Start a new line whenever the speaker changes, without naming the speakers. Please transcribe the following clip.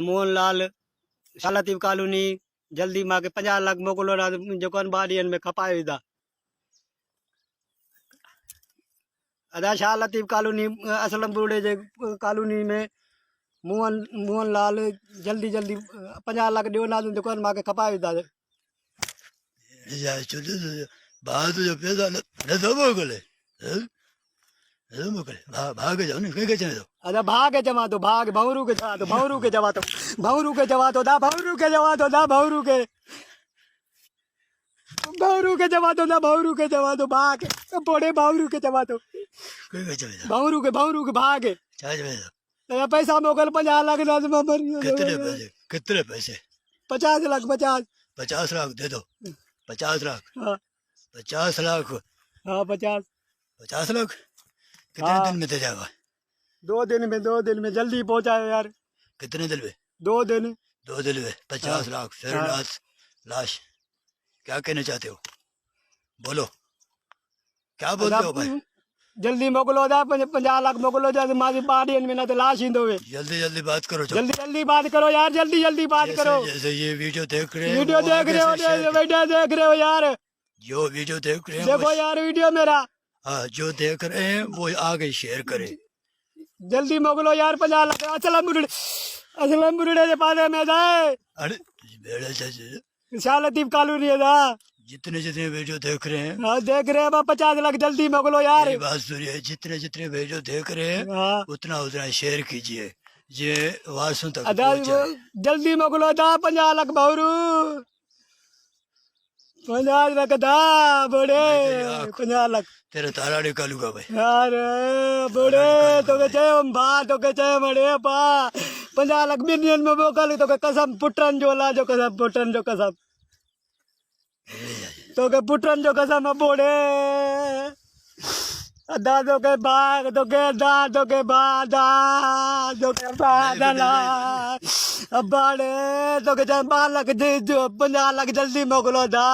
Mohanlal Shah Latif colony जल्दी मां के 50 लाख मोकिलो ना जेको ॿ ॾींहंनि में खपाए विधा। अदा शाह लतीफ़ कॉलोनी असलम बुर्डे जे कॉलोनी में मोहनलाल जल्दी 50 लाख ॾियो ना जेको मां के खपाए विधा।
बात जो पैसा नथो मोकिले भाग जाओ न कंहिंखे चवे थो।
अदा भाग चवां थो भाग भंवरू के चवां थो भंवरू के चवां थो भंवरू के चवां थो दा भंवरू के चवां थो दा भंवरू के चवां थो दा भंवरू के चवां थो भाग पोड़े भंवरू के चवां थो
कंहिंखे चवे थो।
भंवरू के भाग
छा चवे थो।
पैसा मोकिल 50 लाख ना मां मरी
कितने पैसे
50 लाख
50 लाख दे दो 50 लाख
हाँ
50 लाख
हाँ 50
लाख कितने
हाँ।
दिन में दे जाएगा।
2 दिन में जल्दी पहुंचाए यार।
कितने दिन में
2 दिन
2 दिन में 50 लाख फिर
हाँ।
लाश क्या कहना चाहते हो बोलो क्या बोलते हो भाई।
जल्दी मोकिलो दा 50 लाख मोकिलो जा मां 2 ॾींहंनि में ना तो लाश ईंदो वे।
जल्दी बात करो
जल्दी बात करो यार जल्दी बात करो।
जैसे ये वीडियो देख रहे हैं
वीडियो देख रहे हो यार
जो वीडियो देख रहे हैं
देखो यार वीडियो मेरा
हाँ जो देख रहे हैं वो आगे शेयर करें।
जल्दी मोकिलो यार 50 लाख असलम बुरड़े के पाले में जाए
अरे बेड़े से
शाह लतीफ़ कॉलोनी है दा
जितने वीडियो देख रहे हैं
हाँ देख रहे हैं 50 लाख जल्दी मोकिलो यार।
मेरी बात सुनिए जितने वीडियो देख रहे हैं
हाँ
उतना शेयर कीजिए ये वासों तक
अदा
पहुंच जाए।
जल्दी मोकिलो दा 50 लाख भवरू 50 लाख दा बड़े 50 लाख
तेरा तारा निकालूंगा भाई
यार बड़े तो के चयो भा तो के चयो मड़े पा 50 लाख मिलियन में मोकल तो के कसम पुटन जो ला जो कसम पुटन जो कसम तो के पुटन जो कसम बोड़े अदा तो के भाग तो के दा तो के बादा तो के बादला अब बाड़े तो के 50 लाख 50 लाख जल्दी मोकलो दा।